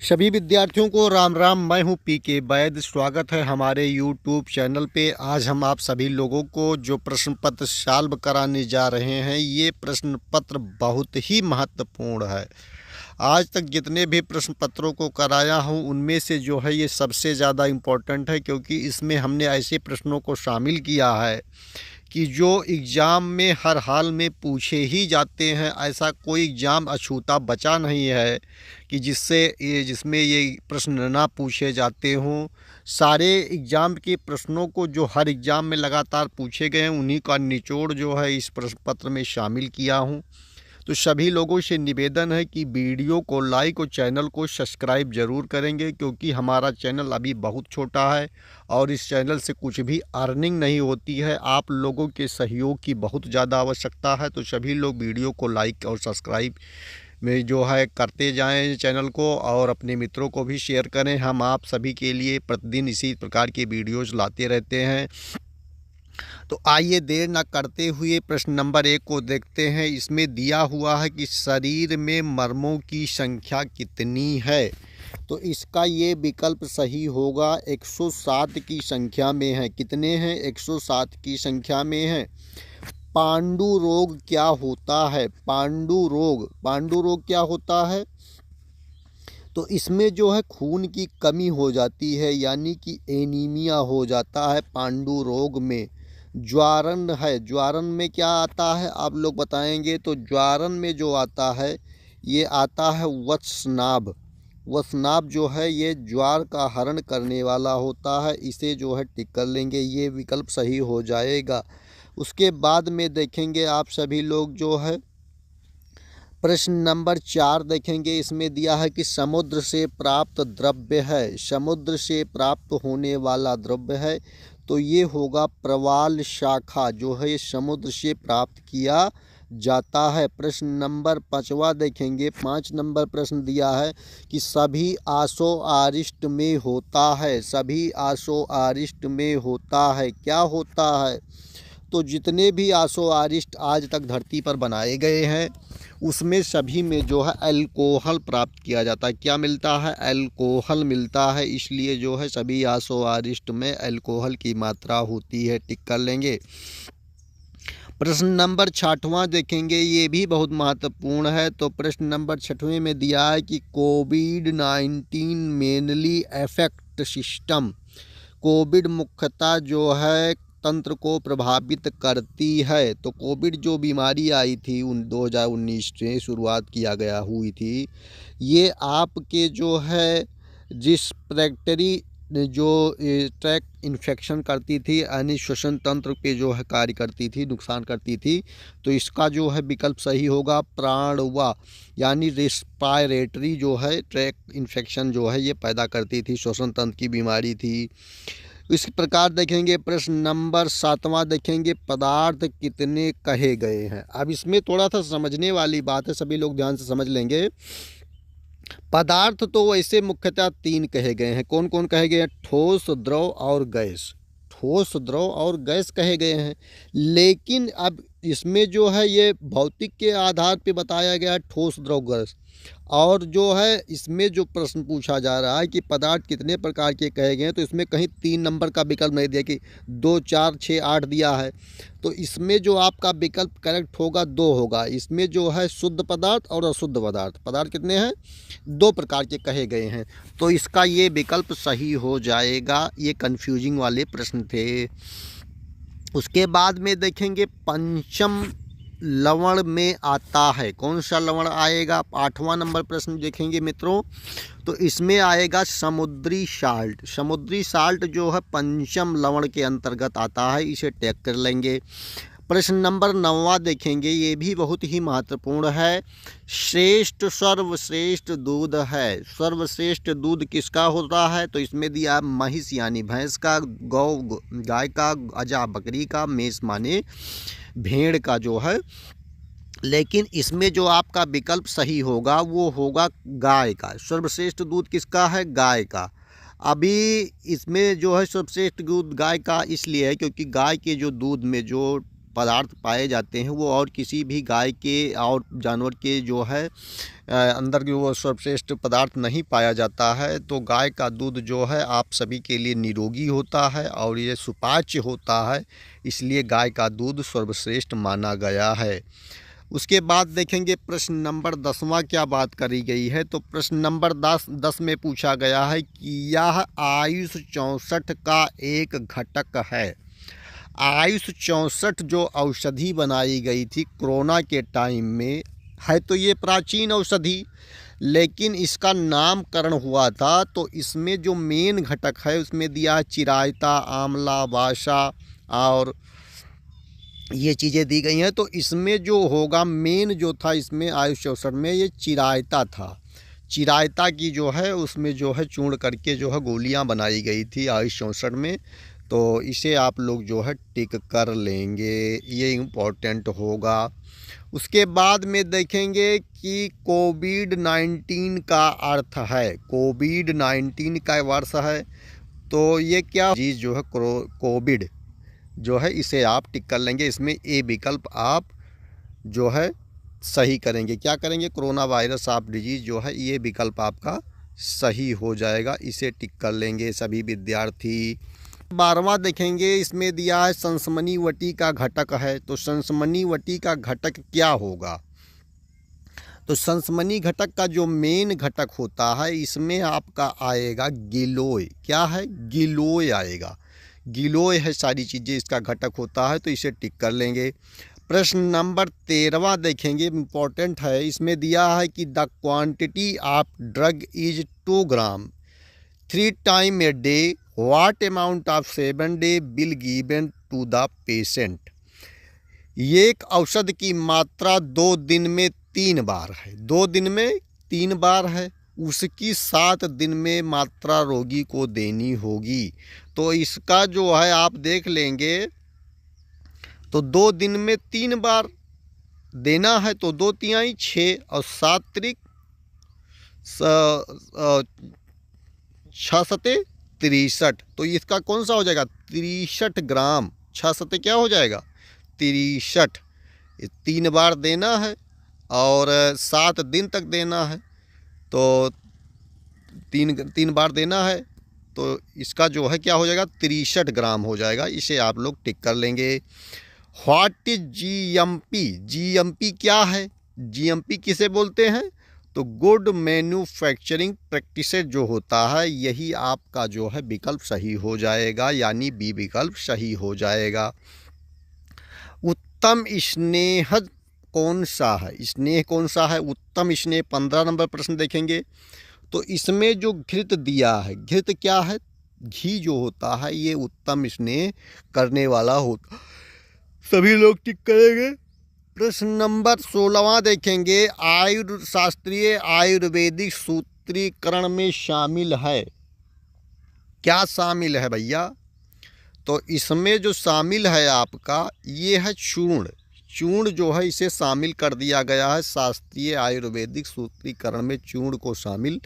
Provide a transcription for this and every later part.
सभी विद्यार्थियों को राम राम। मैं हूं पीके वैद। स्वागत है हमारे यूट्यूब चैनल पे। आज हम आप सभी लोगों को जो प्रश्न पत्र सॉल्व कराने जा रहे हैं, ये प्रश्न पत्र बहुत ही महत्वपूर्ण है। आज तक जितने भी प्रश्न पत्रों को कराया हूं, उनमें से जो है ये सबसे ज़्यादा इम्पोर्टेंट है, क्योंकि इसमें हमने ऐसे प्रश्नों को शामिल किया है कि जो एग्ज़ाम में हर हाल में पूछे ही जाते हैं। ऐसा कोई एग्ज़ाम अछूता बचा नहीं है कि जिसमें ये प्रश्न ना पूछे जाते हों। सारे एग्ज़ाम के प्रश्नों को जो हर एग्ज़ाम में लगातार पूछे गए हैं, उन्हीं का निचोड़ जो है इस प्रश्न पत्र में शामिल किया हूँ। तो सभी लोगों से निवेदन है कि वीडियो को लाइक और चैनल को सब्सक्राइब ज़रूर करेंगे, क्योंकि हमारा चैनल अभी बहुत छोटा है और इस चैनल से कुछ भी अर्निंग नहीं होती है। आप लोगों के सहयोग की बहुत ज़्यादा आवश्यकता है। तो सभी लोग वीडियो को लाइक और सब्सक्राइब में जो है करते जाएं चैनल को, और अपने मित्रों को भी शेयर करें। हम आप सभी के लिए प्रतिदिन इसी प्रकार के वीडियोज़ लाते रहते हैं। तो आइए देर न करते हुए प्रश्न नंबर 1 को देखते हैं। इसमें दिया हुआ है कि शरीर में मर्मों की संख्या कितनी है। तो इसका ये विकल्प सही होगा, 107 की संख्या में है। कितने हैं? 107 की संख्या में है। पांडु रोग क्या होता है? पांडु रोग क्या होता है? तो इसमें जो है खून की कमी हो जाती है, यानी कि एनीमिया हो जाता है पांडु रोग में। ज्वारन है, ज्वारन में क्या आता है आप लोग बताएंगे? तो ज्वारन में जो आता है, ये आता है वत्सनाभ। वत्सनाभ जो है ये ज्वार का हरण करने वाला होता है। इसे जो है टिक कर लेंगे, ये विकल्प सही हो जाएगा। उसके बाद में देखेंगे आप सभी लोग जो है प्रश्न नंबर 4 देखेंगे। इसमें दिया है कि समुद्र से प्राप्त द्रव्य है, समुद्र से प्राप्त होने वाला द्रव्य है। तो ये होगा प्रवाल शाखा, जो है समुद्र से प्राप्त किया जाता है। प्रश्न नंबर 5वां देखेंगे। 5 नंबर प्रश्न दिया है कि सभी आसो आरिष्ट में होता है, सभी आसो आरिष्ट में होता है। क्या होता है? तो जितने भी आसो आरिष्ट आज तक धरती पर बनाए गए हैं, उसमें सभी में जो है अल्कोहल प्राप्त किया जाता है। क्या मिलता है? अल्कोहल मिलता है। इसलिए जो है सभी आसो आरिष्ट में अल्कोहल की मात्रा होती है। टिक कर लेंगे। प्रश्न नंबर 6वां देखेंगे। ये भी बहुत महत्वपूर्ण है। तो प्रश्न नंबर 6वें में दिया है कि कोविड-19 मेनली अफेक्ट सिस्टम। कोविड मुख्यतः जो है तंत्र को प्रभावित करती है। तो कोविड जो बीमारी आई थी 2019 से शुरुआत हुई थी, ये आपके जो है रिस्पिरेटरी जो ट्रैक इन्फेक्शन करती थी, यानी श्वसन तंत्र पे जो है कार्य करती थी, नुकसान करती थी। तो इसका जो है विकल्प सही होगा प्राणवा, यानी रिस्पायरेटरी जो है ट्रैक इन्फेक्शन जो है ये पैदा करती थी, श्वसन तंत्र की बीमारी थी। इस प्रकार देखेंगे। प्रश्न नंबर 7वां देखेंगे। पदार्थ कितने कहे गए हैं? अब इसमें थोड़ा सा समझने वाली बात है, सभी लोग ध्यान से समझ लेंगे। पदार्थ तो वैसे मुख्यतः 3 कहे गए हैं। कौन कौन कहे गए हैं? ठोस, द्रव और गैस। ठोस, द्रव और गैस कहे गए हैं। लेकिन अब इसमें जो है ये भौतिक के आधार पे बताया गया है, ठोस, द्रव, गैस। और जो है इसमें जो प्रश्न पूछा जा रहा है कि पदार्थ कितने प्रकार के कहे गए हैं, तो इसमें कहीं 3 नंबर का विकल्प नहीं दिया कि 2, 4, 6, 8 दिया है। तो इसमें जो आपका विकल्प करेक्ट होगा 2 होगा। इसमें जो है शुद्ध पदार्थ और अशुद्ध पदार्थ, पदार्थ कितने हैं? 2 प्रकार के कहे गए हैं। तो इसका ये विकल्प सही हो जाएगा। ये कन्फ्यूजिंग वाले प्रश्न थे। उसके बाद में देखेंगे पंचम लवण में आता है। कौन सा लवण आएगा? 8वां नंबर प्रश्न देखेंगे मित्रों। तो इसमें आएगा समुद्री साल्ट। समुद्री साल्ट जो है पंचम लवण के अंतर्गत आता है। इसे टैग कर लेंगे। प्रश्न नंबर 9वां देखेंगे। ये भी बहुत ही महत्वपूर्ण है। श्रेष्ठ सर्वश्रेष्ठ दूध है। सर्वश्रेष्ठ दूध किसका होता है? तो इसमें दिया महिष यानी भैंस का, गौ गाय का, अजा बकरी का, मेष माने भेड़ का जो है। लेकिन इसमें जो आपका विकल्प सही होगा वो होगा गाय का। सर्वश्रेष्ठ दूध किसका है? गाय का। अभी इसमें जो है सर्वश्रेष्ठ दूध गाय का इसलिए है क्योंकि गाय के जो दूध में जो पदार्थ पाए जाते हैं वो और किसी भी गाय के और जानवर के जो है अंदर की वो सर्वश्रेष्ठ पदार्थ नहीं पाया जाता है, तो गाय का दूध जो है आप सभी के लिए निरोगी होता है और ये सुपाच्य होता है, इसलिए गाय का दूध सर्वश्रेष्ठ माना गया है। उसके बाद देखेंगे प्रश्न नंबर 10वां क्या बात करी गई है। तो प्रश्न नंबर 10 में पूछा गया है कि यह आयुष 64 का एक घटक है। आयुष 64 जो औषधि बनाई गई थी कोरोना के टाइम में, है तो ये प्राचीन औषधि, लेकिन इसका नामकरण हुआ था तो इसमें जो मेन घटक है उसमें दिया चिरायता, आंवला, वासा और ये चीज़ें दी गई हैं। तो इसमें जो होगा मेन जो था इसमें आयुष 64 में ये चिरायता था। चिरायता की जो है उसमें जो है चूर्ण करके जो है गोलियां बनाई गई थी आयुष 64 में, तो इसे आप लोग जो है टिक कर लेंगे, ये इम्पोर्टेंट होगा। उसके बाद में देखेंगे कि कोविड-19 का अर्थ है, कोविड-19 का वर्ष है, तो ये क्या चीज़ जो है कोविड जो है इसे आप टिक कर लेंगे। इसमें ए विकल्प आप जो है सही करेंगे। क्या करेंगे? कोरोना वायरस ऑफ डिजीज़ जो है ये विकल्प आपका सही हो जाएगा, इसे टिक कर लेंगे सभी विद्यार्थी। 12वां देखेंगे, इसमें दिया है संसमनीवटी का घटक है। तो संसमनीवटी का घटक क्या होगा? तो संसमनी घटक का जो मेन घटक होता है इसमें आपका आएगा गिलोय। क्या है? गिलोय आएगा। गिलोय है सारी चीज़ें इसका घटक होता है, तो इसे टिक कर लेंगे। प्रश्न नंबर 13वां देखेंगे, इम्पोर्टेंट है। इसमें दिया है कि the quantity of drug is 2 gram 3 time a day, what amount of 7 day will given to the patient. ये एक औषध की मात्रा 2 दिन में 3 बार है, 2 दिन में 3 बार है, उसकी 7 दिन में मात्रा रोगी को देनी होगी। तो इसका जो है आप देख लेंगे, तो 2 दिन में 3 बार देना है, तो 2 तिहाई 6 और 7 त्रिक 6 सते 63। तो इसका कौन सा हो जाएगा? 63 ग्राम। 6 सते क्या हो जाएगा? 63। 3 बार देना है और 7 दिन तक देना है, तो 3 बार देना है, तो इसका जो है क्या हो जाएगा? 63 ग्राम हो जाएगा। इसे आप लोग टिक कर लेंगे। What is GMP? जीएमपी क्या है? जीएमपी किसे बोलते हैं? तो गुड मैन्युफैक्चरिंग प्रैक्टिसेस जो होता है, यही आपका जो है विकल्प सही हो जाएगा, यानी बी विकल्प सही हो जाएगा। उत्तम स्नेह कौन सा है? स्नेह कौन सा है? उत्तम स्नेह 15 नंबर प्रश्न देखेंगे। तो इसमें जो घृत दिया है, घृत क्या है? घी जो होता है ये उत्तम स्नेह करने वाला होता, सभी लोग टिक करेंगे। प्रश्न नंबर 16वां देखेंगे, शास्त्रीय आयुर्वेदिक सूत्रीकरण में शामिल है। क्या शामिल है भैया? तो इसमें जो शामिल है आपका ये है चूर्ण। चूर्ण जो है इसे शामिल कर दिया गया है, शास्त्रीय आयुर्वेदिक सूत्रीकरण में चूर्ण को शामिल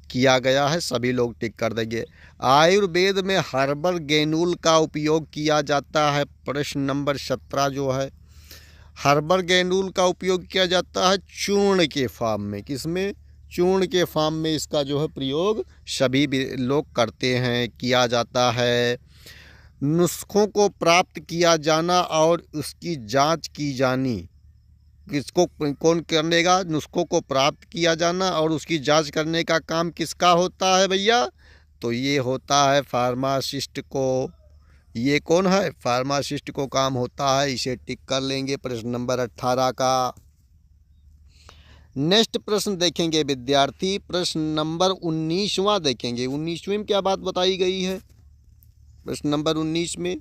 किया गया है, सभी लोग टिक कर देंगे। आयुर्वेद में हर्बल ग्रेन्यूल का उपयोग किया जाता है। प्रश्न नंबर 17 जो है, हर्बल ग्रेन्यूल का उपयोग किया जाता है चूर्ण के फॉर्म में। किसमें? चूर्ण के फॉर्म में इसका जो है प्रयोग सभी लोग करते हैं, किया जाता है। नुस्खों को प्राप्त किया जाना और उसकी जांच की जानी, किसको कौन करेगा? नुस्खों को प्राप्त किया जाना और उसकी जांच करने का काम किसका होता है भैया? तो ये होता है फार्मासिस्ट को। ये कौन है? फार्मासिस्ट को काम होता है, इसे टिक कर लेंगे प्रश्न नंबर 18 का। नेक्स्ट प्रश्न देखेंगे विद्यार्थी, प्रश्न नंबर 19वां देखेंगे। 19वें में क्या बात बताई गई है? प्रश्न नंबर 19 में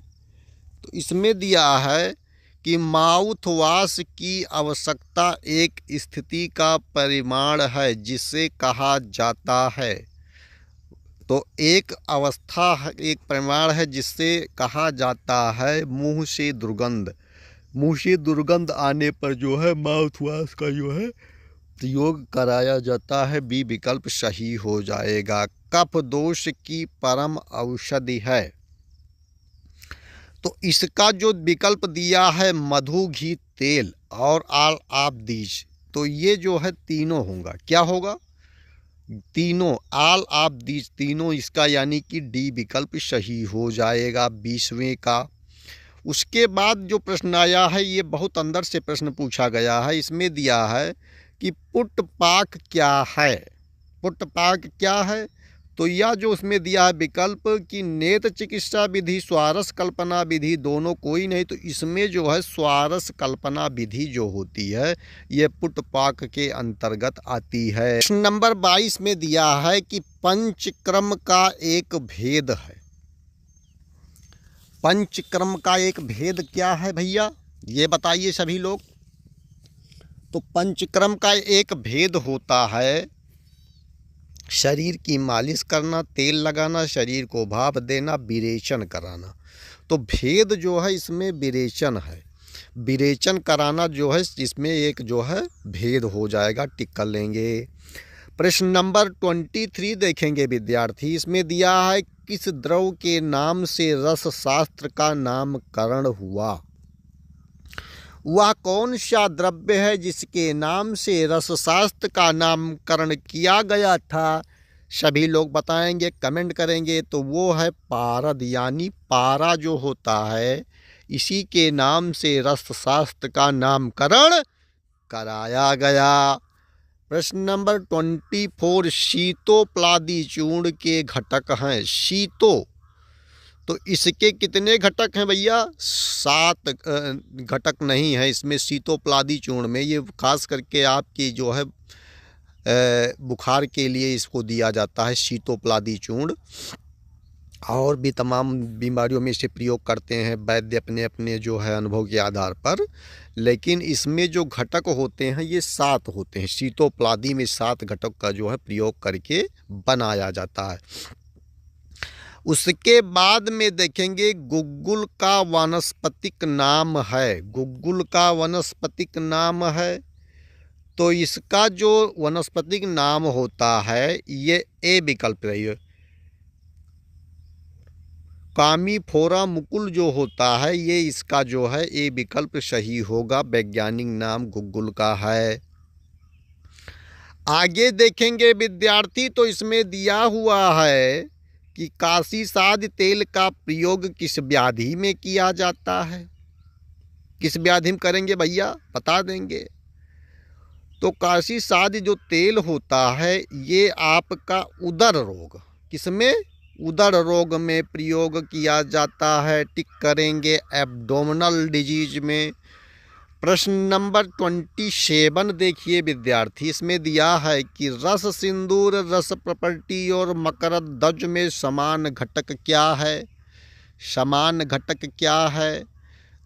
तो इसमें दिया है कि माउथ वॉश की आवश्यकता एक स्थिति का परिमाण है जिसे कहा जाता है। तो एक अवस्था है, एक परिमाण है जिससे कहा जाता है मुंह से दुर्गंध। मुंह से दुर्गंध आने पर जो है माउथ वॉश का जो है प्रयोग कराया जाता है, बी विकल्प सही हो जाएगा। कफ दोष की परम औषधि है। तो इसका जो विकल्प दिया है मधु, घी, तेल और ऑल ऑफ दीज, तो ये जो है तीनों होगा, क्या होगा, तीनों, ऑल ऑफ दीज, तीनों इसका यानी कि डी विकल्प सही हो जाएगा 20वें का। उसके बाद जो प्रश्न आया है ये बहुत अंदर से प्रश्न पूछा गया है। इसमें दिया है कि पुटपाक क्या है। पुटपाक क्या है, तो यह जो उसमें दिया है विकल्प कि नेत्र चिकित्सा विधि, स्वारस कल्पना विधि, दोनों कोई नहीं, तो इसमें जो है स्वारस कल्पना विधि जो होती है ये पुटपाक के अंतर्गत आती है। प्रश्न नंबर 22 में दिया है कि पंचक्रम का एक भेद है। पंचक्रम का एक भेद क्या है भैया, ये बताइए सभी लोग। तो पंचक्रम का एक भेद होता है शरीर की मालिश करना, तेल लगाना, शरीर को भाप देना, विरेचन कराना। तो भेद जो है इसमें विरेचन है, विरेचन कराना जो है इसमें एक जो है भेद हो जाएगा, टिक कर लेंगे। प्रश्न नंबर 23 देखेंगे विद्यार्थी। इसमें दिया है किस द्रव के नाम से रस शास्त्र का नामकरण हुआ। वह कौन सा द्रव्य है जिसके नाम से रसशास्त्र का नामकरण किया गया था, सभी लोग बताएंगे, कमेंट करेंगे। तो वो है पारद, यानी पारा जो होता है इसी के नाम से रसशास्त्र का नामकरण कराया गया। प्रश्न नंबर 24, शीतोप्लादी चूर्ण के घटक हैं। शीतो, तो इसके कितने घटक हैं भैया, 7 घटक नहीं है इसमें शीतोप्लादी चूर्ण में। ये खास करके आपकी जो है बुखार के लिए इसको दिया जाता है शीतोप्लादी चूर्ण, और भी तमाम बीमारियों में इसे प्रयोग करते हैं वैद्य अपने अपने जो है अनुभव के आधार पर। लेकिन इसमें जो घटक होते हैं ये 7 होते हैं। शीतोप्लादी में 7 घटक का जो है प्रयोग करके बनाया जाता है। उसके बाद में देखेंगे गुग्गुल का वानस्पतिक नाम है। गुग्गुल का वानस्पतिक नाम है, तो इसका जो वानस्पतिक नाम होता है ये ए विकल्प रही है। कामीफोरा मुकुल जो होता है ये इसका जो है ए विकल्प सही होगा, वैज्ञानिक नाम गुग्गुल का है। आगे देखेंगे विद्यार्थी, तो इसमें दिया हुआ है कि काशी साध तेल का प्रयोग किस व्याधि में किया जाता है। किस व्याधि में करेंगे भैया, बता देंगे। तो काशी साध जो तेल होता है ये आपका उदर रोग, किसमें, उदर रोग में प्रयोग किया जाता है, टिक करेंगे, एब्डोमिनल डिजीज में। प्रश्न नंबर 27 देखिए विद्यार्थी। इसमें दिया है कि रस सिंदूर, रस प्रॉपर्टी और मकरध्वज में समान घटक क्या है। समान घटक क्या है,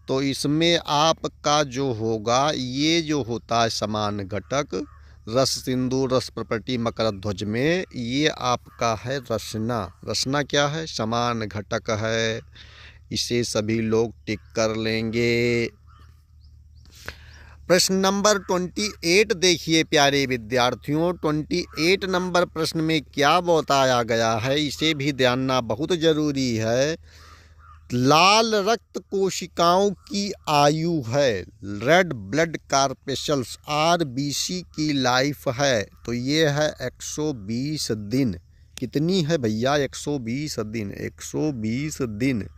तो इसमें आपका जो होगा ये जो होता है समान घटक रस सिंदूर, रस प्रॉपर्टी, मकरध्वज में, ये आपका है रसना। रसना क्या है, समान घटक है। इसे सभी लोग टिक कर लेंगे। प्रश्न नंबर 28 देखिए प्यारे विद्यार्थियों। 28 नंबर प्रश्न में क्या बताया गया है इसे भी जानना बहुत ज़रूरी है। लाल रक्त कोशिकाओं की आयु है, रेड ब्लड कार्पेशल्स RBC की लाइफ है, तो ये है 120 दिन। कितनी है भैया, 120 दिन। 120 दिन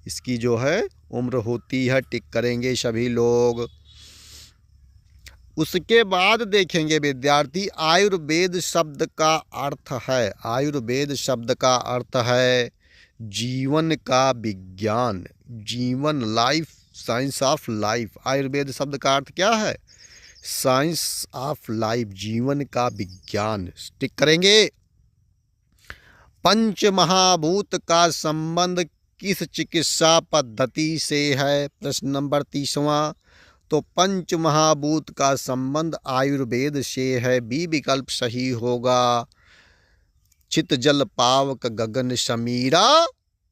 इसकी जो है उम्र होती है, टिक करेंगे सभी लोग। उसके बाद देखेंगे विद्यार्थी आयुर्वेद शब्द का अर्थ है। आयुर्वेद शब्द का अर्थ है जीवन का विज्ञान, जीवन, life, science of life. Ayurveda शब्द का अर्थ क्या है, साइंस ऑफ लाइफ, जीवन का विज्ञान, टिक करेंगे। पंच महाभूत का संबंध किस चिकित्सा पद्धति से है, प्रश्न नंबर 30वां। तो पंच महाभूत का संबंध आयुर्वेद से है, बी विकल्प सही होगा। चित जल पावक गगन समीरा,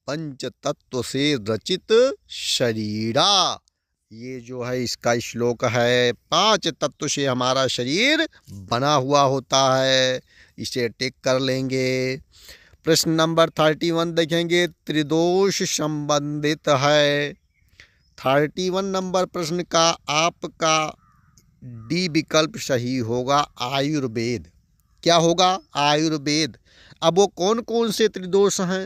पंच तत्व से रचित शरीरा। ये जो है इसका श्लोक है। 5 तत्व से हमारा शरीर बना हुआ होता है, इसे टिक कर लेंगे। प्रश्न नंबर 31 देखेंगे, त्रिदोष संबंधित है। 31 नंबर प्रश्न का आपका डी विकल्प सही होगा, आयुर्वेद। क्या होगा? आयुर्वेद। अब वो कौन कौन से त्रिदोष हैं?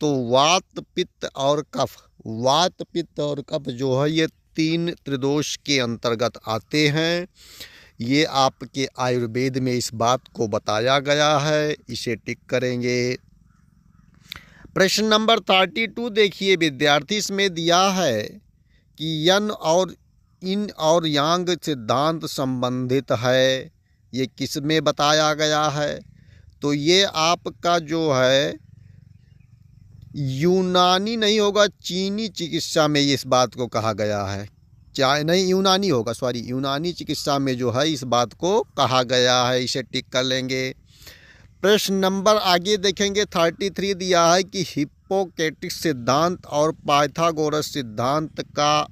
तो वात, पित्त और कफ। वात, पित्त और कफ जो है ये 3 त्रिदोष के अंतर्गत आते हैं। ये आपके आयुर्वेद में इस बात को बताया गया है, इसे टिक करेंगे। प्रश्न नंबर 32 देखिए विद्यार्थी, इसमें दिया है कि यन और इन और यांग सिद्धांत संबंधित है। ये किस में बताया गया है? तो ये आपका जो है यूनानी नहीं होगा, चीनी चिकित्सा में इस बात को कहा गया है। चाहे नहीं, यूनानी होगा, सॉरी, यूनानी चिकित्सा में जो है इस बात को कहा गया है, इसे टिक कर लेंगे। प्रश्न नंबर आगे देखेंगे 33 दिया है कि हिप्पोक्रेटिस सिद्धांत और पाइथागोरस सिद्धांत का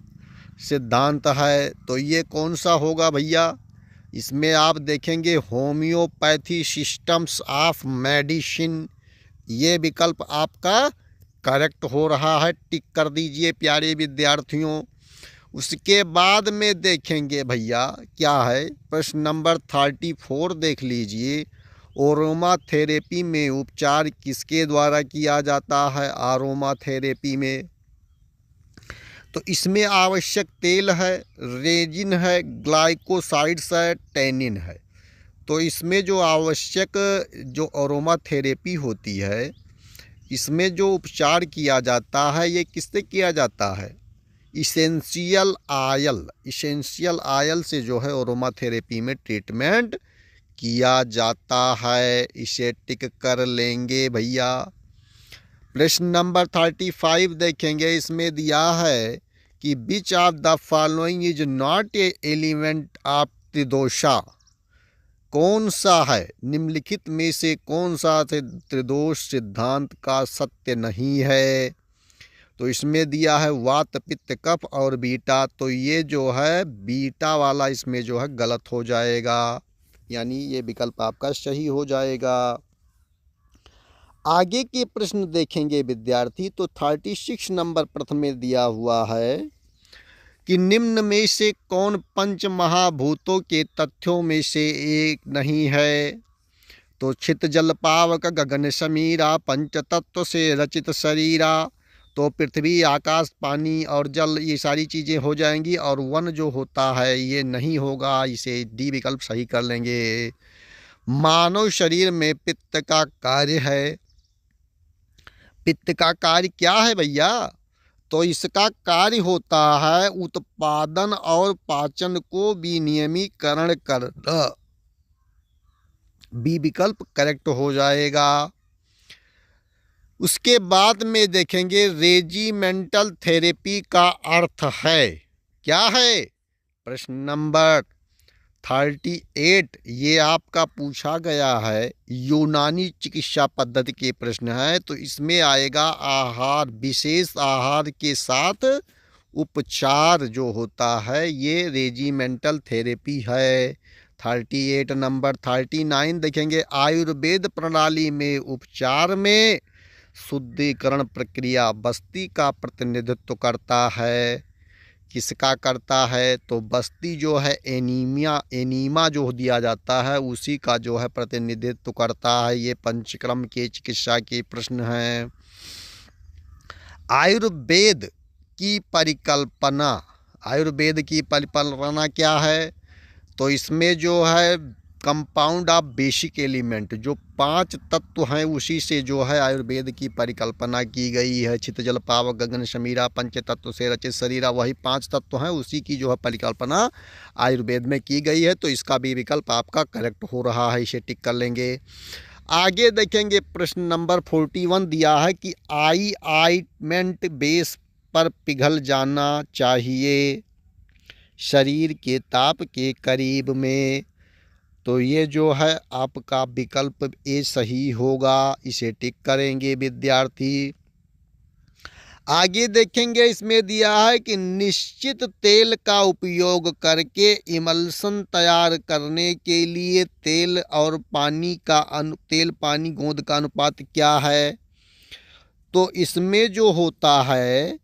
सिद्धांत है। तो ये कौन सा होगा भैया? इसमें आप देखेंगे होम्योपैथी सिस्टम्स ऑफ मेडिसिन, ये विकल्प आपका करेक्ट हो रहा है, टिक कर दीजिए प्यारे विद्यार्थियों। उसके बाद में देखेंगे भैया क्या है, प्रश्न नंबर 34 देख लीजिए। अरोमा थेरेपी में उपचार किसके द्वारा किया जाता है? अरोमा थेरेपी में तो इसमें आवश्यक तेल है, रेजिन है, ग्लाइकोसाइड्स है, टैनिन है। तो इसमें जो आवश्यक जो अरोमा थेरेपी होती है, इसमें जो उपचार किया जाता है ये किससे किया जाता है? Essential oil. इसेंशियल आयल से जो है अरोमा थेरेपी में ट्रीटमेंट किया जाता है, इसे टिक कर लेंगे भैया। प्रश्न नंबर 35 देखेंगे, इसमें दिया है कि which of the following is not a element of tridosha. कौन सा है निम्नलिखित में से कौन सा त्रिदोष सिद्धांत का सत्य नहीं है? तो इसमें दिया है वात, पित्त, कफ और बीटा। तो ये जो है बीटा वाला इसमें जो है गलत हो जाएगा, यानी ये विकल्प आपका सही हो जाएगा। आगे के प्रश्न देखेंगे विद्यार्थी, तो 36 नंबर प्रश्न में दिया हुआ है कि निम्न में से कौन पंच महाभूतों के तथ्यों में से एक नहीं है? तो छित जल पावक गगन समीरा पंच तत्व से रचित शरीरा। तो पृथ्वी, आकाश, पानी और जल ये सारी चीज़ें हो जाएंगी, और वन जो होता है ये नहीं होगा, इसे डी विकल्प सही कर लेंगे। मानव शरीर में पित्त का कार्य है। पित्त का कार्य क्या है भैया? तो इसका कार्य होता है उत्पादन और पाचन को विनियमीकरण करना। बी विकल्प करेक्ट हो जाएगा। उसके बाद में देखेंगे रेजिमेंटल थेरेपी का अर्थ है क्या है? प्रश्न नंबर 38 ये आपका पूछा गया है, यूनानी चिकित्सा पद्धति के प्रश्न है। तो इसमें आएगा आहार, विशेष आहार के साथ उपचार जो होता है ये रेजिमेंटल थेरेपी है। 38 नंबर 39 देखेंगे, आयुर्वेद प्रणाली में उपचार में शुद्धिकरण प्रक्रिया बस्ती का प्रतिनिधित्व करता है। किसका करता है? तो बस्ती जो है एनीमा जो दिया जाता है उसी का जो है प्रतिनिधित्व करता है। ये पंचक्रम के चिकित्सा के प्रश्न हैं। आयुर्वेद की परिकल्पना, आयुर्वेद की परिकल्पना क्या है? तो इसमें जो है कंपाउंड ऑफ बेसिक एलिमेंट, जो 5 तत्व हैं उसी से जो है आयुर्वेद की परिकल्पना की गई है। छित जल पावक गगन समीरा पंच तत्व से रचित शरीरा, वही 5 तत्व हैं उसी की जो है परिकल्पना आयुर्वेद में की गई है। तो इसका भी विकल्प आपका करेक्ट हो रहा है, इसे टिक कर लेंगे। आगे देखेंगे प्रश्न नंबर 41 दिया है कि ऑइंटमेंट बेस पर पिघल जाना चाहिए शरीर के ताप के करीब में। तो ये जो है आपका विकल्प ए सही होगा, इसे टिक करेंगे विद्यार्थी। आगे देखेंगे इसमें दिया है कि निश्चित तेल का उपयोग करके इमल्सन तैयार करने के लिए तेल और पानी का तेल पानी गोंद का अनुपात क्या है? तो इसमें जो होता है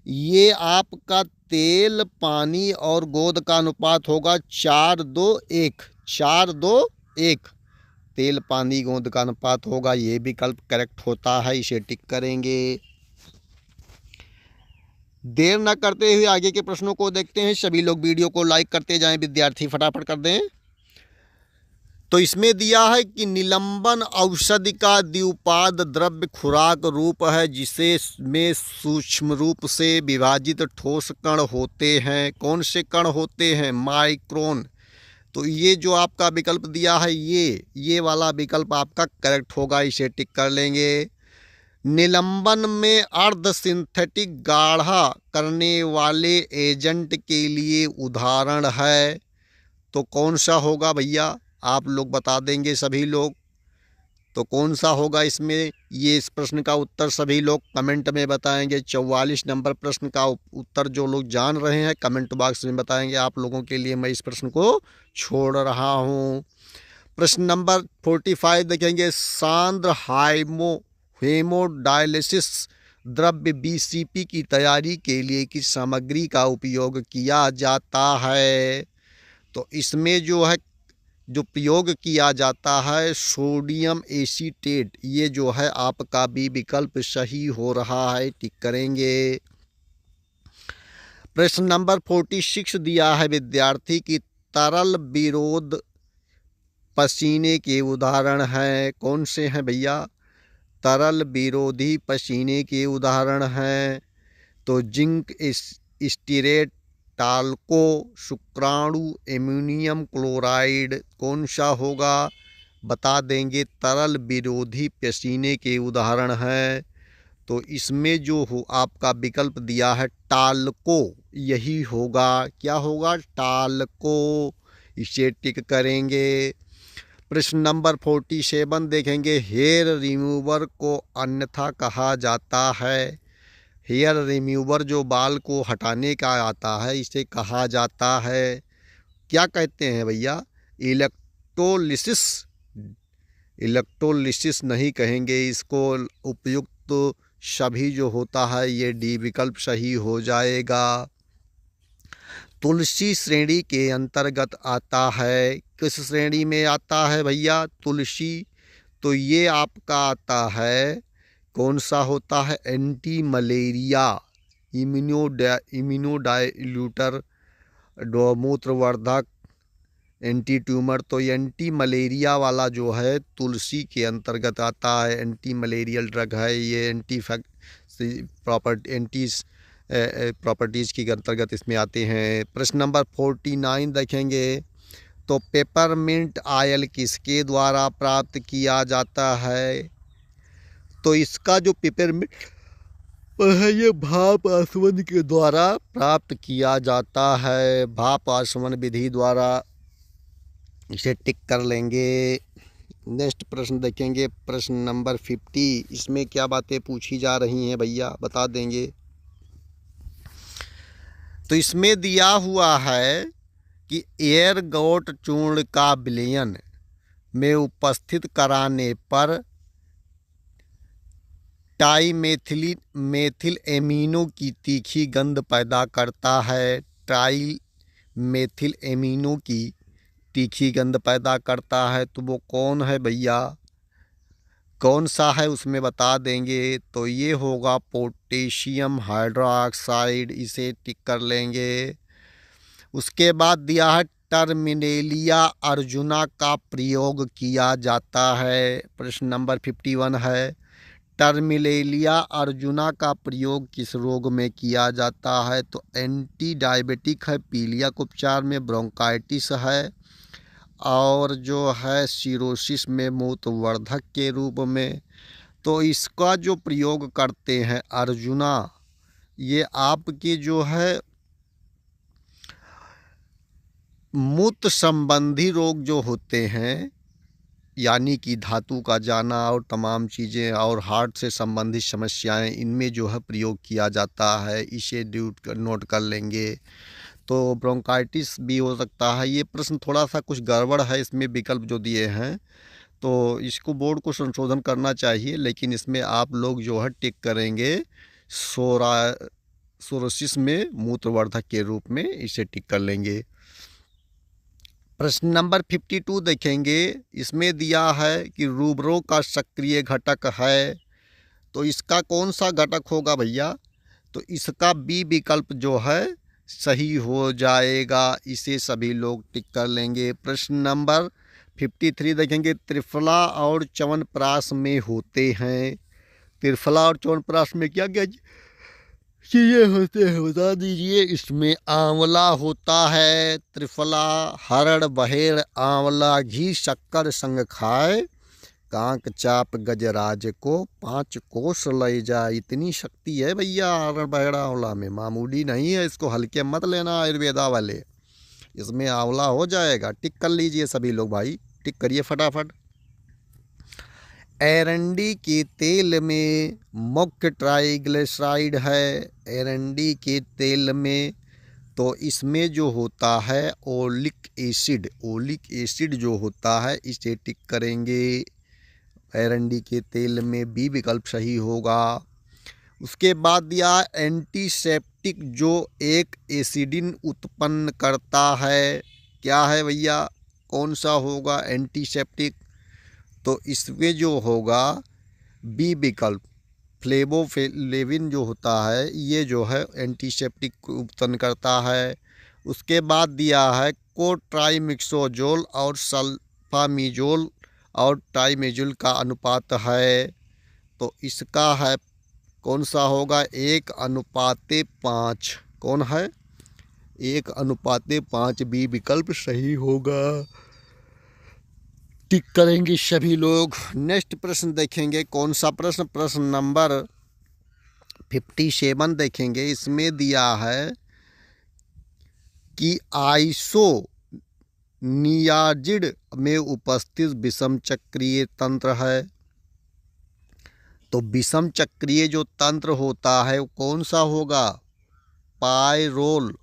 ये आपका तेल, पानी और गोंद का अनुपात होगा 4:2:1। 4:2:1 तेल, पानी, गोंद का अनुपात होगा। ये विकल्प करेक्ट होता है, इसे टिक करेंगे। देर न करते हुए आगे के प्रश्नों को देखते हैं। सभी लोग वीडियो को लाइक करते जाएं, विद्यार्थी फटाफट कर दें। तो इसमें दिया है कि निलंबन औषधि का द्विपाद द्रव्य खुराक रूप है जिसे में सूक्ष्म रूप से विभाजित ठोस कण होते हैं। कौन से कण होते हैं? माइक्रोन। तो ये जो आपका विकल्प दिया है ये वाला विकल्प आपका करेक्ट होगा, इसे टिक कर लेंगे। निलंबन में अर्ध सिंथेटिक गाढ़ा करने वाले एजेंट के लिए उदाहरण है, तो कौन सा होगा भैया? आप लोग बता देंगे सभी लोग, तो कौन सा होगा इसमें? ये इस प्रश्न का उत्तर सभी लोग कमेंट में बताएंगे। 44 नंबर प्रश्न का उत्तर जो लोग जान रहे हैं कमेंट बॉक्स में बताएंगे। आप लोगों के लिए मैं इस प्रश्न को छोड़ रहा हूँ। प्रश्न नंबर 45 देखेंगे। सांद्र हेमोडायलिसिस द्रव्य BCP की तैयारी के लिए किस सामग्री का उपयोग किया जाता है? तो इसमें जो प्रयोग किया जाता है सोडियम एसीटेट, ये जो है आपका बी विकल्प सही हो रहा है, टिक करेंगे। प्रश्न नंबर 46 दिया है विद्यार्थी की तरल विरोध पसीने के उदाहरण हैं। कौन से हैं भैया? तरल विरोधी पसीने के उदाहरण हैं तो जिंक स्टीरेट, टाल्को, शुक्राणु, एल्युमिनियम क्लोराइड, कौन सा होगा? बता देंगे। तरल विरोधी पसीने के उदाहरण हैं तो इसमें जो हो आपका विकल्प दिया है टाल्को, यही होगा। क्या होगा? टाल्को, इसे टिक करेंगे। प्रश्न नंबर 47 देखेंगे। हेयर रिमूवर को अन्यथा कहा जाता है। हेयर रिमूवर जो बाल को हटाने का आता है इसे कहा जाता है, क्या कहते हैं भैया? इलेक्ट्रोलिसिस। इलेक्ट्रोलिसिस नहीं कहेंगे इसको। उपयुक्त सभी जो होता है ये डी विकल्प सही हो जाएगा। तुलसी श्रेणी के अंतर्गत आता है। किस श्रेणी में आता है भैया? तुलसी। तो ये आपका आता है, कौन सा होता है? एंटी मलेरिया, इम्यूनोडाइल्यूटर, मूत्रवर्धक, एंटी ट्यूमर। तो एंटी मलेरिया वाला जो है तुलसी के अंतर्गत आता है। एंटी मलेरियल ड्रग है ये। एंटी प्रॉपर्टीज़ के अंतर्गत इसमें आते हैं। प्रश्न नंबर 49 देखेंगे। तो पेपरमिंट ऑयल किसके द्वारा प्राप्त किया जाता है? तो इसका जो पेपरमिंट है ये भाप आसवन के द्वारा प्राप्त किया जाता है। भाप आसवन विधि द्वारा, इसे टिक कर लेंगे। नेक्स्ट प्रश्न देखेंगे। प्रश्न नंबर 50। इसमें क्या बातें पूछी जा रही हैं भैया? बता देंगे। तो इसमें दिया हुआ है कि एयरगॉट चूर्ण का विलयन में उपस्थित कराने पर मेथिल एमिनो की तीखी गंध पैदा करता है। मेथिल एमिनो की तीखी गंध पैदा करता है, तो वो कौन है भैया? कौन सा है उसमें बता देंगे। तो ये होगा पोटेशियम हाइड्रोक्साइड, इसे टिक कर लेंगे। उसके बाद दिया है टर्मिनेलिया अर्जुना का प्रयोग किया जाता है। प्रश्न नंबर 51 है। टर्मिनेलिया अर्जुना का प्रयोग किस रोग में किया जाता है? तो एंटी डायबिटिक है, पीलिया उपचार में, ब्रोंकाइटिस है, और जो है सिरोसिस में, मूत्रवर्धक के रूप में। तो इसका जो प्रयोग करते हैं अर्जुना, ये आपके जो है मूत्र संबंधी रोग जो होते हैं, यानी कि धातु का जाना और तमाम चीज़ें और हार्ट से संबंधित समस्याएं, इनमें जो है प्रयोग किया जाता है। इसे नोट कर लेंगे। तो ब्रोंकाइटिस भी हो सकता है। ये प्रश्न थोड़ा सा कुछ गड़बड़ है, इसमें विकल्प जो दिए हैं तो इसको बोर्ड को संशोधन करना चाहिए, लेकिन इसमें आप लोग जो है टिक करेंगे सोरोसिस में मूत्रवर्धक के रूप में इसे टिक कर लेंगे। प्रश्न नंबर 52 देखेंगे। इसमें दिया है कि रूबरो का सक्रिय घटक है, तो इसका कौन सा घटक होगा भैया? तो इसका बी विकल्प जो है सही हो जाएगा। इसे सभी लोग टिक कर लेंगे। प्रश्न नंबर 53 देखेंगे। त्रिफला और च्यवनप्राश में होते हैं। त्रिफला और च्यवनप्राश में क्या क्या चीज़ें होते हैं बता दीजिए। इसमें आंवला होता है। त्रिफला हरड़ बहेड़ आंवला घी शक्कर संग खाए, कांक चाप गजराज को 5 कोस ले जाए। इतनी शक्ति है भैया हरड़ बहेड़ आंवला में, मामूली नहीं है। इसको हल्के मत लेना आयुर्वेदा वाले, इसमें आंवला हो जाएगा। टिक कर लीजिए सभी लोग भाई, टिक करिए फटाफट। एरंडी के तेल में मुख्य ट्राइग्लिसराइड है। एरंडी के तेल में तो इसमें जो होता है ओलिक एसिड, ओलिक एसिड जो होता है इसे टिक करेंगे। एरंडी के तेल में बी विकल्प सही होगा। उसके बाद दिया एंटीसेप्टिक जो एक एसिडिन उत्पन्न करता है। क्या है भैया, कौन सा होगा एंटीसेप्टिक? तो इसमें जो होगा बी विकल्प फ्लेवोफेलेविन जो होता है ये जो है एंटीसेप्टिक उत्पन्न करता है। उसके बाद दिया है कोट्राइमिक्सोजोल और सल्फामिजोल और टाइमेजुल का अनुपात है, तो इसका है कौन सा होगा? 1:5। कौन है? 1:5 बी विकल्प सही होगा। टिक करेंगे सभी लोग। नेक्स्ट प्रश्न देखेंगे। कौन सा प्रश्न? प्रश्न नंबर 57 देखेंगे। इसमें दिया है कि आइसोनियाजिड में उपस्थित विषम चक्रीय तंत्र है। तो विषम चक्रीय जो तंत्र होता है वो कौन सा होगा? पायरोल।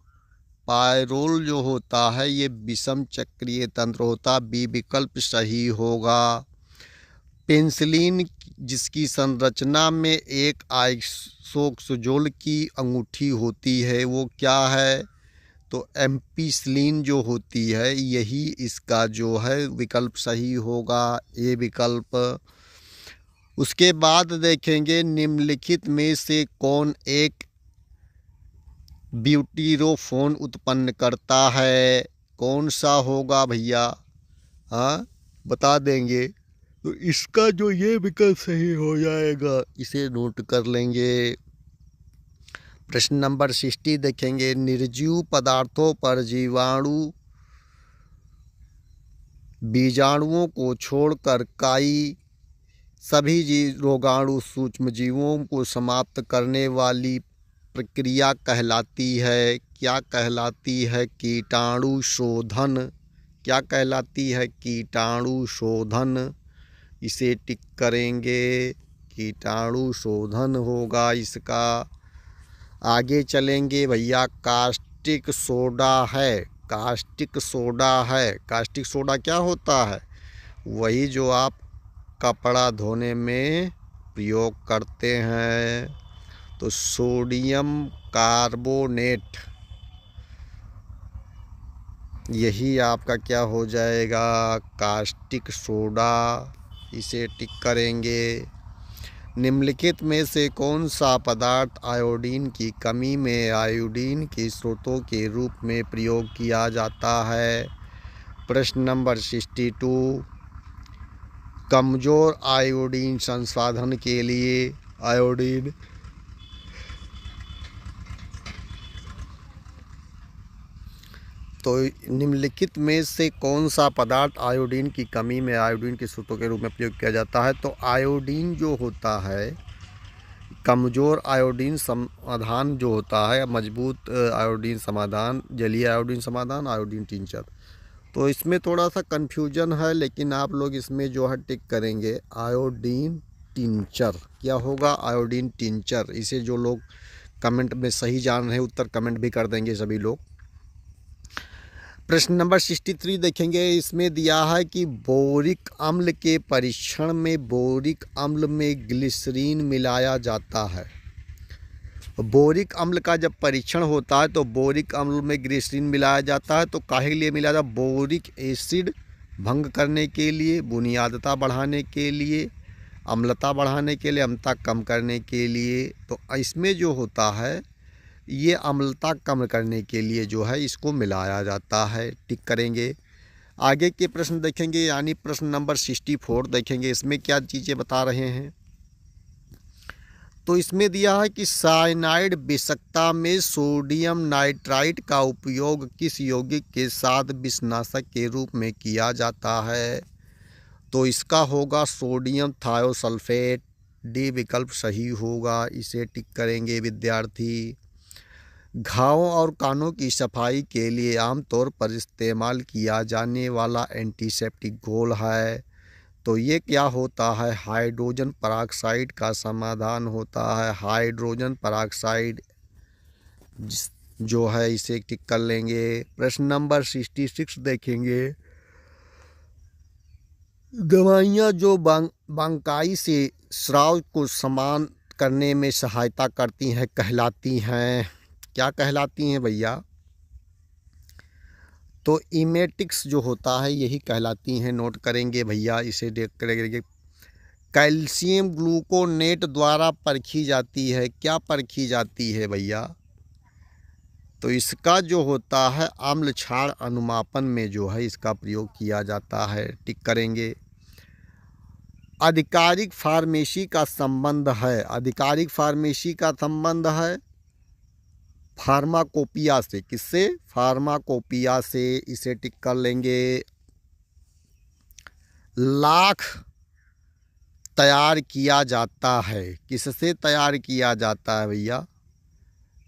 पायरोल जो होता है ये विषम चक्रीय तंत्र होता। बी विकल्प सही होगा। पेंसिलिन जिसकी संरचना में एक आइसोक्सोजोल की अंगूठी होती है वो क्या है? तो एम्पिसिलिन जो होती है यही इसका जो है विकल्प सही होगा, ये विकल्प। उसके बाद देखेंगे निम्नलिखित में से कौन एक ब्यूटीरोफोन उत्पन्न करता है? कौन सा होगा भैया? हाँ बता देंगे। तो इसका जो ये विकल्प सही हो जाएगा, इसे नोट कर लेंगे। प्रश्न नंबर 60 देखेंगे। निर्जीव पदार्थों पर जीवाणु बीजाणुओं को छोड़कर काई सभी रोगाणु सूक्ष्म जीवों को समाप्त करने वाली प्रक्रिया कहलाती है। क्या कहलाती है? कीटाणु शोधन। क्या कहलाती है? कीटाणु शोधन। इसे टिक करेंगे। कीटाणु शोधन होगा इसका। आगे चलेंगे भैया। कास्टिक सोडा है। कास्टिक सोडा है। कास्टिक सोडा क्या होता है? वही जो आप कपड़ा धोने में प्रयोग करते हैं। तो सोडियम कार्बोनेट यही आपका क्या हो जाएगा? Caustic soda. इसे टिक करेंगे। निम्नलिखित में से कौन सा पदार्थ आयोडीन की कमी में आयोडीन के स्रोतों के रूप में प्रयोग किया जाता है? प्रश्न नंबर 62। कमज़ोर आयोडीन संसाधन के लिए आयोडीन तो निम्नलिखित में से कौन सा पदार्थ आयोडीन की कमी में आयोडीन के स्रोतों के रूप में प्रयोग किया जाता है? तो आयोडीन जो होता है कमज़ोर आयोडीन समाधान जो होता है, मजबूत आयोडीन समाधान, जलीय आयोडीन समाधान, आयोडीन टिंचर। तो इसमें थोड़ा सा कन्फ्यूजन है, लेकिन आप लोग इसमें जो है टिक करेंगे आयोडीन टिंचर। क्या होगा? Iodine tincture. इसे जो लोग कमेंट में सही जान रहे हैं उत्तर कमेंट भी कर देंगे सभी लोग। प्रश्न नंबर 63 देखेंगे। इसमें दिया है कि बोरिक अम्ल के परीक्षण में बोरिक अम्ल में ग्लिसरीन मिलाया जाता है। बोरिक अम्ल का जब परीक्षण होता है तो बोरिक अम्ल में ग्लिसरीन मिलाया जाता है। तो काहे के लिए मिलाया जाता है? बोरिक एसिड भंग करने के लिए, बुनियादता बढ़ाने के लिए, अम्लता बढ़ाने के लिए, अम्लता कम करने के लिए। तो इसमें जो होता है ये अम्लता कम करने के लिए जो है इसको मिलाया जाता है। टिक करेंगे। आगे के प्रश्न देखेंगे, यानी प्रश्न नंबर 64 देखेंगे। इसमें क्या चीज़ें बता रहे हैं? तो इसमें दिया है कि साइनाइड विषाक्तता में सोडियम नाइट्राइट का उपयोग किस यौगिक के साथ विषनाशक के रूप में किया जाता है? तो इसका होगा सोडियम थायोसल्फेट। डी विकल्प सही होगा, इसे टिक करेंगे विद्यार्थी। घावों और कानों की सफाई के लिए आमतौर पर इस्तेमाल किया जाने वाला एंटीसेप्टिक घोल है। तो ये क्या होता है? हाइड्रोजन पराऑक्साइड का समाधान होता है। हाइड्रोजन पराऑक्साइड जो है इसे टिक कर लेंगे। प्रश्न नंबर 66 देखेंगे। दवाइयाँ जो बांकाई से स्राव को समान करने में सहायता करती हैं कहलाती हैं, क्या कहलाती हैं भैया? तो इमेटिक्स जो होता है यही कहलाती हैं। नोट करेंगे भैया, इसे देख करेंगे। कैल्शियम ग्लूकोनेट द्वारा परखी जाती है, क्या परखी जाती है भैया? तो इसका जो होता है अम्ल क्षार अनुमापन में जो है इसका प्रयोग किया जाता है। टिक करेंगे। आधिकारिक फार्मेसी का संबंध है, आधिकारिक फार्मेसी का संबंध है फार्माकोपिया से। किससे? फार्माकोपिया से, इसे टिक कर लेंगे। लाख तैयार किया जाता है, किससे तैयार किया जाता है भैया?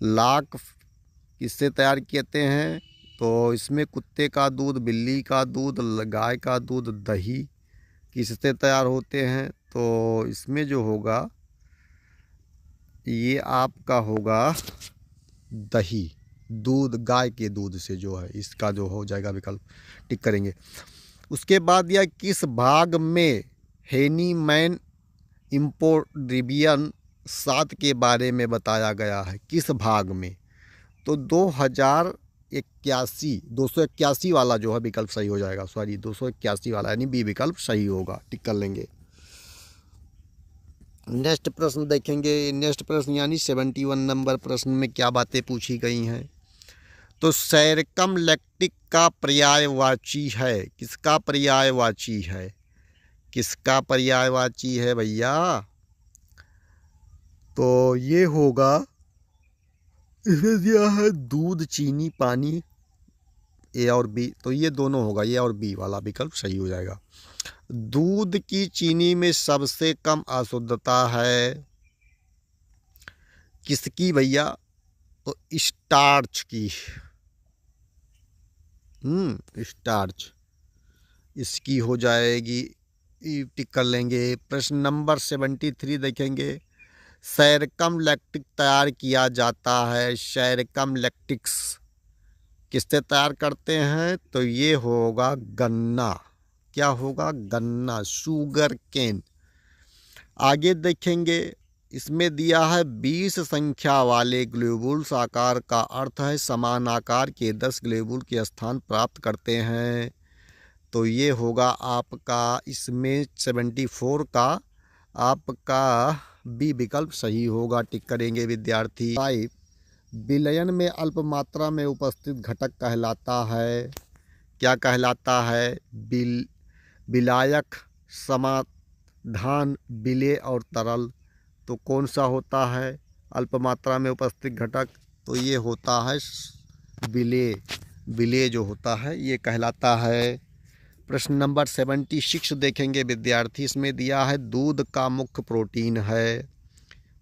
लाख किससे तैयार कहते हैं? तो इसमें कुत्ते का दूध, बिल्ली का दूध, गाय का दूध, दही किससे तैयार होते हैं? तो इसमें जो होगा ये आपका होगा दही, दूध, गाय के दूध से जो है इसका जो हो जाएगा विकल्प। टिक करेंगे। उसके बाद यह किस भाग में हेनीमैन इम्पोड्रिबियन 7 के बारे में बताया गया है? किस भाग में? तो 281 वाला जो है विकल्प सही हो जाएगा। सॉरी, 281 वाला यानी बी विकल्प सही होगा। टिक कर लेंगे। नेक्स्ट प्रश्न देखेंगे। नेक्स्ट प्रश्न यानी 71 नंबर प्रश्न में क्या बातें पूछी गई हैं? तो सैरकम लैक्टिक का पर्यायवाची है, किसका पर्यायवाची है? किसका पर्यायवाची है भैया? तो ये होगा, इसमें दिया है दूध, चीनी, पानी, ए और बी। तो ये दोनों होगा, ए और बी वाला विकल्प सही हो जाएगा। दूध की चीनी में सबसे कम अशुद्धता है किसकी भैया? तो स्टार्च की। स्टार्च इसकी हो जाएगी। टिक कर लेंगे। प्रश्न नंबर 73 देखेंगे। सैरकम लैक्टिक तैयार किया जाता है, सैरकम लैक्टिक्स किससे तैयार करते हैं? तो ये होगा गन्ना। क्या होगा? गन्ना, शुगर केन। आगे देखेंगे। इसमें दिया है 20 संख्या वाले ग्लोबुल्स आकार का अर्थ है समान आकार के 10 ग्लोबुल के स्थान प्राप्त करते हैं। तो ये होगा आपका इसमें 74 का आपका बी विकल्प सही होगा। टिक करेंगे विद्यार्थी। 5 विलयन में अल्प मात्रा में उपस्थित घटक कहलाता है, क्या कहलाता है? विलायक, समाधान, विलेय और तरल। तो कौन सा होता है अल्प मात्रा में उपस्थित घटक? तो ये होता है विलेय। विलेय जो होता है ये कहलाता है। प्रश्न नंबर 76 देखेंगे विद्यार्थी। इसमें दिया है दूध का मुख्य प्रोटीन है।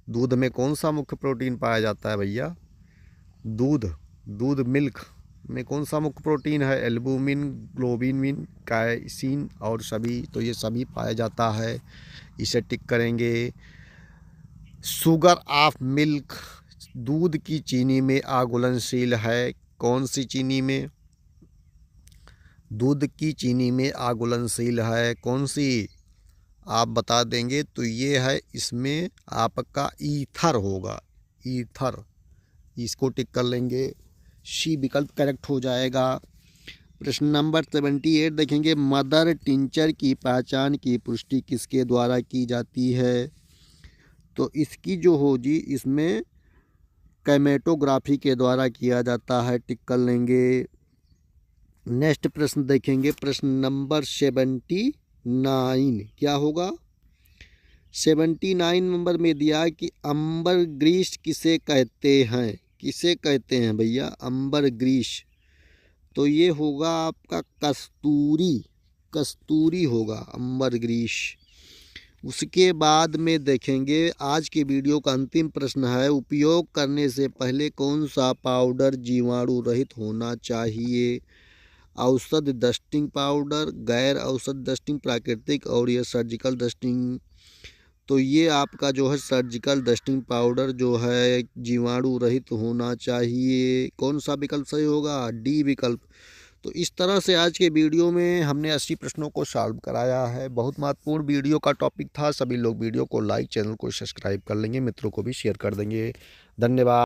दूध में कौन सा मुख्य प्रोटीन पाया जाता है भैया? दूध मिल्क में कौन सा मुख्य प्रोटीन है? एल्बुमिन, ग्लोबिन, काइसिन और सभी। तो ये सभी पाया जाता है, इसे टिक करेंगे। शुगर ऑफ मिल्क दूध की चीनी में अघुलनशील है, कौन सी चीनी में? दूध की चीनी में अघुलनशील है, कौन सी? आप बता देंगे। तो ये है इसमें आपका ईथर होगा, ईथर, इसको टिक कर लेंगे, सी विकल्प करेक्ट हो जाएगा। प्रश्न नंबर 78 देखेंगे, मदर टिंचर की पहचान की पुष्टि किसके द्वारा की जाती है? तो इसकी जो होगी इसमें कैमेटोग्राफी के द्वारा किया जाता है, टिक कर लेंगे। नेक्स्ट प्रश्न देखेंगे, प्रश्न नंबर 79 क्या होगा? 79 नंबर में दिया कि अम्बरग्रीस किसे कहते हैं? किसे कहते हैं भैया अम्बरग्रीस? तो ये होगा आपका कस्तूरी, कस्तूरी होगा अम्बरग्रीस। उसके बाद में देखेंगे आज के वीडियो का अंतिम प्रश्न है, उपयोग करने से पहले कौन सा पाउडर जीवाणु रहित होना चाहिए? औषध डस्टिंग पाउडर, गैर औषध डस्टिंग, प्राकृतिक और ये सर्जिकल डस्टिंग। तो ये आपका जो है सर्जिकल डस्टिंग पाउडर जो है जीवाणु रहित होना चाहिए। कौन सा विकल्प सही होगा? डी विकल्प। तो इस तरह से आज के वीडियो में हमने 80 प्रश्नों को सॉल्व कराया है। बहुत महत्वपूर्ण वीडियो का टॉपिक था। सभी लोग वीडियो को लाइक, चैनल को सब्सक्राइब कर लेंगे, मित्रों को भी शेयर कर देंगे। धन्यवाद।